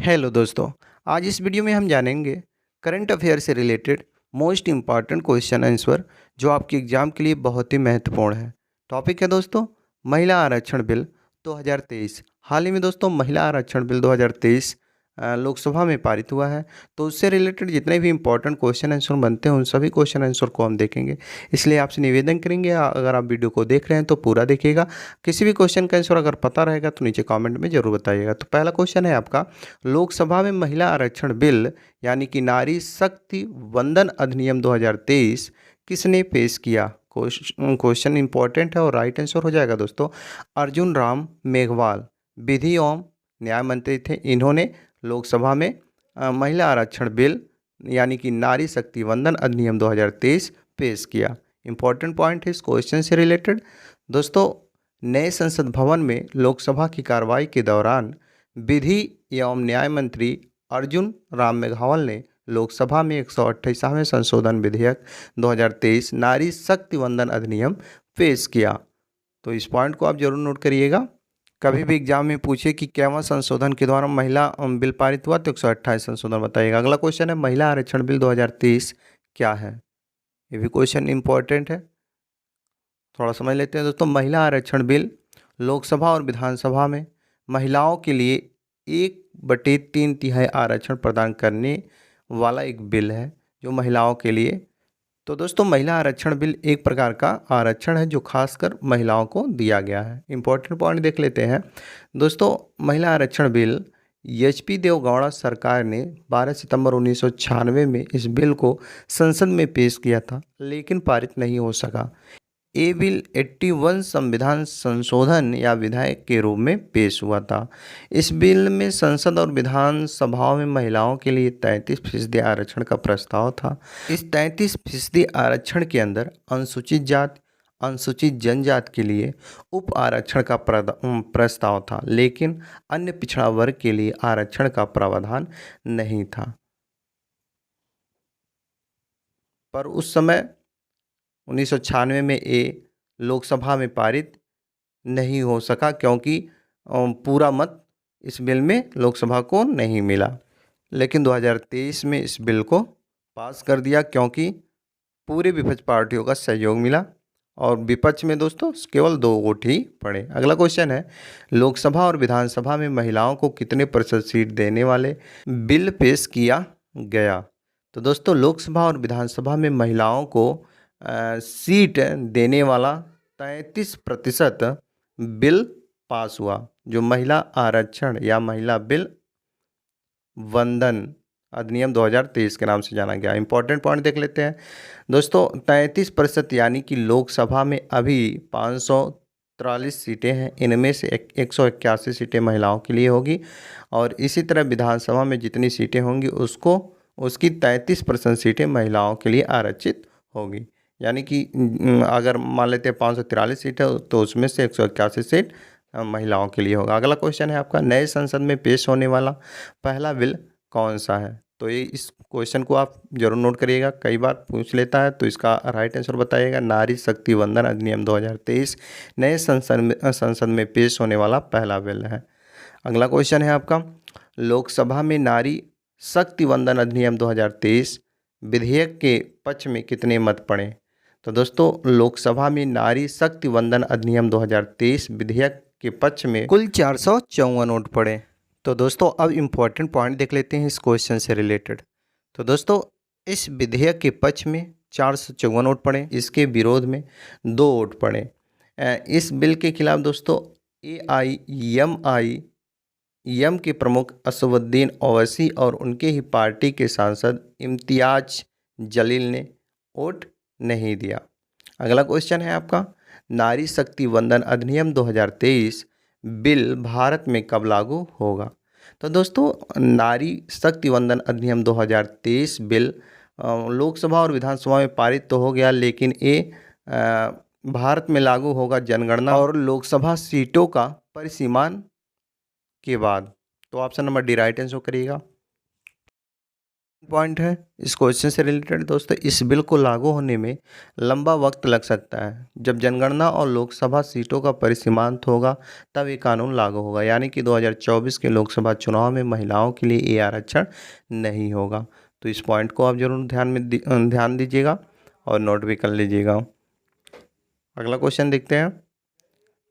Hello दोस्तों, आज इस वीडियो में हम जानेंगे करंट अफेयर से related most important question answer जो आपके एग्जाम के लिए बहुत ही महत्वपूर्ण है। टॉपिक है दोस्तों महिला आरक्षण बिल 2023। हाल ही में दोस्तों महिला आरक्षण बिल 2023 लोकसभा में पारित हुआ है। तो उससे रिलेटेड जितने भी इम्पोर्टेंट क्वेश्चन आंसर बनते हैं उन सभी क्वेश्चन आंसर को हम देखेंगे। इसलिए आपसे निवेदन करेंगे अगर आप वीडियो को देख रहे हैं तो पूरा देखिएगा। किसी भी क्वेश्चन का आंसर अगर पता रहेगा तो नीचे कमेंट में ज़रूर बताइएगा। तो पहला क्वेश्चन है आपका, लोकसभा में महिला आरक्षण बिल यानी कि नारी शक्ति वंदन अधिनियम 2023 किसने पेश किया? क्वेश्चन इंपॉर्टेंट है और राइट आंसर हो जाएगा दोस्तों अर्जुन राम मेघवाल, विधि एवं न्याय मंत्री थे। इन्होंने लोकसभा में महिला आरक्षण बिल यानी कि नारी शक्ति वंदन अधिनियम 2023 पेश किया। इंपॉर्टेंट पॉइंट है इस क्वेश्चन से रिलेटेड दोस्तों, नए संसद भवन में लोकसभा की कार्रवाई के दौरान विधि एवं न्याय मंत्री अर्जुन राम मेघवाल ने लोकसभा में 128वें संशोधन विधेयक 2023 नारी शक्ति वंदन अधिनियम पेश किया। तो इस पॉइंट को आप जरूर नोट करिएगा। कभी भी एग्जाम में पूछे कि कैवा संशोधन के द्वारा महिला बिल पारित हुआ तो 128 संशोधन बताइएगा। अगला क्वेश्चन है, महिला आरक्षण बिल 2023 क्या है? ये भी क्वेश्चन इंपॉर्टेंट है, थोड़ा समझ लेते हैं दोस्तों। महिला आरक्षण बिल लोकसभा और विधानसभा में महिलाओं के लिए 1/3 आरक्षण प्रदान करने वाला एक बिल है जो महिलाओं के लिए। तो दोस्तों महिला आरक्षण बिल एक प्रकार का आरक्षण है जो खासकर महिलाओं को दिया गया है। इंपॉर्टेंट पॉइंट देख लेते हैं दोस्तों। महिला आरक्षण बिल एचपी देवगौड़ा सरकार ने 12 सितंबर 1996 में इस बिल को संसद में पेश किया था लेकिन पारित नहीं हो सका। ये बिल 81 संविधान संशोधन या विधेयक के रूप में पेश हुआ था। इस बिल में संसद और विधान सभाओं में महिलाओं के लिए 33% आरक्षण का प्रस्ताव था। इस 33% आरक्षण के अंदर अनुसूचित जाति अनुसूचित जनजाति के लिए उप आरक्षण का प्रस्ताव था, लेकिन अन्य पिछड़ा वर्ग के लिए आरक्षण का प्रावधान नहीं था। पर उस समय 1996 में ये लोकसभा में पारित नहीं हो सका क्योंकि पूरा मत इस बिल में लोकसभा को नहीं मिला। लेकिन 2023 में इस बिल को पास कर दिया क्योंकि पूरे विपक्ष पार्टियों का सहयोग मिला और विपक्ष में दोस्तों केवल 2 वोट ही पड़े। अगला क्वेश्चन है, लोकसभा और विधानसभा में महिलाओं को कितने प्रतिशत सीट देने वाले बिल पेश किया गया? तो दोस्तों लोकसभा और विधानसभा में महिलाओं को सीट देने वाला 33% बिल पास हुआ जो महिला आरक्षण या महिला बिल वंदन अधिनियम 2023 के नाम से जाना गया। इंपॉर्टेंट पॉइंट देख लेते हैं दोस्तों। 33% यानी कि लोकसभा में अभी 543 सीटें हैं, इनमें से 181 सीटें महिलाओं के लिए होगी और इसी तरह विधानसभा में जितनी सीटें होंगी उसकी 33% सीटें महिलाओं के लिए आरक्षित होगी। यानी कि अगर मान लेते हैं 543 सीट है तो उसमें से 181 सीट महिलाओं के लिए होगा। अगला क्वेश्चन है आपका, नए संसद में पेश होने वाला पहला बिल कौन सा है? तो ये इस क्वेश्चन को आप जरूर नोट करिएगा, कई बार पूछ लेता है। तो इसका राइट आंसर बताइएगा नारी शक्ति वंदन अधिनियम 2023 नए संसद में पेश होने वाला पहला बिल है। अगला क्वेश्चन है आपका, लोकसभा में नारी शक्ति वंदन अधिनियम 2023 विधेयक के पक्ष में कितने मत पड़े? तो दोस्तों लोकसभा में नारी शक्ति वंदन अधिनियम 2023 विधेयक के पक्ष में कुल 454 वोट पड़े। तो दोस्तों अब इम्पोर्टेंट पॉइंट देख लेते हैं इस क्वेश्चन से रिलेटेड। तो दोस्तों इस विधेयक के पक्ष में 454 वोट पड़े, इसके विरोध में 2 वोट पड़े। इस बिल के खिलाफ दोस्तों AIMIM के प्रमुख असदुद्दीन ओवैसी और उनके ही पार्टी के सांसद इम्तियाज जलील ने वोट नहीं दिया। अगला क्वेश्चन है आपका, नारी शक्ति वंदन अधिनियम 2023 बिल भारत में कब लागू होगा? तो दोस्तों नारी शक्ति वंदन अधिनियम 2023 बिल लोकसभा और विधानसभा में पारित तो हो गया, लेकिन ये भारत में लागू होगा जनगणना और लोकसभा सीटों का परिसीमन के बाद। तो option number D right answer करिएगा। पॉइंट है इस क्वेश्चन से रिलेटेड दोस्तों, इस बिल को लागू होने में लंबा वक्त लग सकता है। जब जनगणना और लोकसभा सीटों का परिसीमांत होगा तब ये कानून लागू होगा, यानी कि 2024 के लोकसभा चुनाव में महिलाओं के लिए ये आरक्षण नहीं होगा। तो इस पॉइंट को आप जरूर ध्यान दीजिएगा और नोट भी कर लीजिएगा। अगला क्वेश्चन देखते हैं।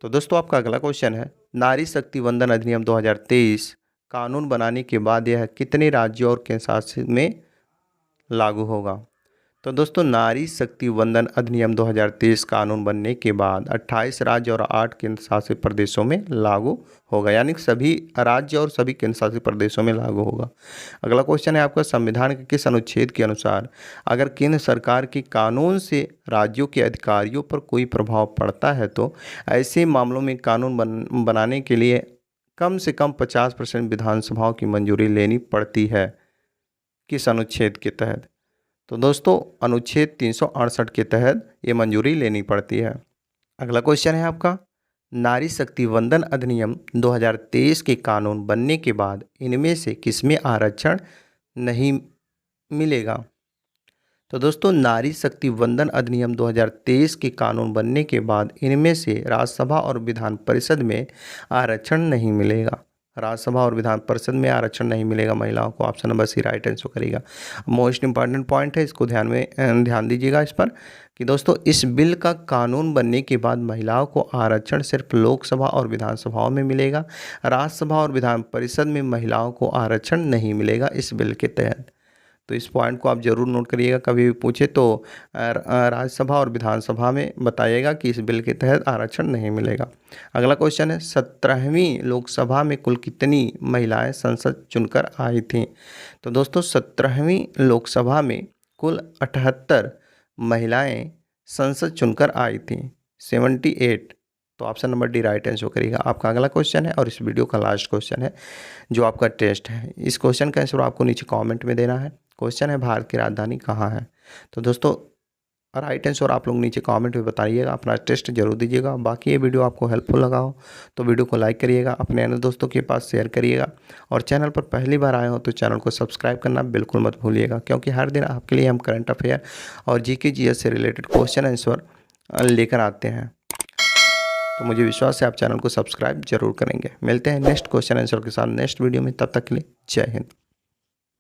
तो दोस्तों आपका अगला क्वेश्चन है, नारी शक्ति वंदन अधिनियम 2023 कानून बनाने के बाद यह कितने राज्यों और केंद्र शासित में लागू होगा। तो दोस्तों नारी शक्ति वंदन अधिनियम 2023 कानून बनने के बाद 28 राज्य और 8 केंद्र शासित प्रदेशों में लागू होगा, यानी सभी राज्य और सभी केंद्र शासित प्रदेशों में लागू होगा। अगला क्वेश्चन है आपका, संविधान के किस अनुच्छेद के अनुसार अगर केंद्र सरकार के कानून से राज्यों के अधिकारियों पर कोई प्रभाव पड़ता है तो ऐसे मामलों में कानून बनाने के लिए कम से कम 50% विधानसभाओं की मंजूरी लेनी पड़ती है। किस अनुच्छेद के तहत? तो दोस्तों अनुच्छेद 368 के तहत ये मंजूरी लेनी पड़ती है। अगला क्वेश्चन है आपका, नारी शक्ति वंदन अधिनियम 2023 के कानून बनने के बाद इनमें से किसमें आरक्षण नहीं मिलेगा। तो दोस्तों नारी शक्ति वंदन अधिनियम 2023 के कानून बनने के बाद इनमें से राज्यसभा और विधान परिषद में आरक्षण नहीं मिलेगा। राज्यसभा और विधान परिषद में आरक्षण नहीं मिलेगा महिलाओं को। Option number C right answer करेगा। मोस्ट इंपॉर्टेंट पॉइंट है, इसको ध्यान दीजिएगा इस पर कि दोस्तों इस बिल का कानून बनने के बाद महिलाओं को आरक्षण सिर्फ लोकसभा और विधानसभाओं में मिलेगा। राज्यसभा और विधान परिषद में महिलाओं को आरक्षण नहीं मिलेगा इस बिल के तहत। तो इस पॉइंट को आप जरूर नोट करिएगा, कभी भी पूछे तो राज्यसभा और विधानसभा में बताइएगा कि इस बिल के तहत आरक्षण नहीं मिलेगा। अगला क्वेश्चन है, 17वीं लोकसभा में कुल कितनी महिलाएं संसद चुनकर आई थीं। तो दोस्तों 17वीं लोकसभा में कुल 78 महिलाएं संसद चुनकर आई थीं, 78। तो option number D right answer करिएगा। आपका अगला क्वेश्चन है और इस वीडियो का लास्ट क्वेश्चन है जो आपका टेस्ट है। इस क्वेश्चन का आंसर आपको नीचे कमेंट में देना है। क्वेश्चन है, भारत की राजधानी कहाँ है। तो दोस्तों राइट आंसर आप लोग नीचे कमेंट में बताइएगा, अपना टेस्ट जरूर दीजिएगा। बाकी ये वीडियो आपको हेल्पफुल लगा हो तो वीडियो को लाइक करिएगा, अपने अन्य दोस्तों के पास शेयर करिएगा और चैनल पर पहली बार आए हो तो चैनल को सब्सक्राइब करना बिल्कुल मत भूलिएगा, क्योंकि हर दिन आपके लिए हम करंट अफेयर और जीके जीएस से रिलेटेड क्वेश्चन आंसर लेकर आते हैं। तो मुझे विश्वास है आप चैनल को सब्सक्राइब जरूर करेंगे। मिलते हैं नेक्स्ट क्वेश्चन आंसर के साथ नेक्स्ट वीडियो में, तब तक के लिए जय हिंद।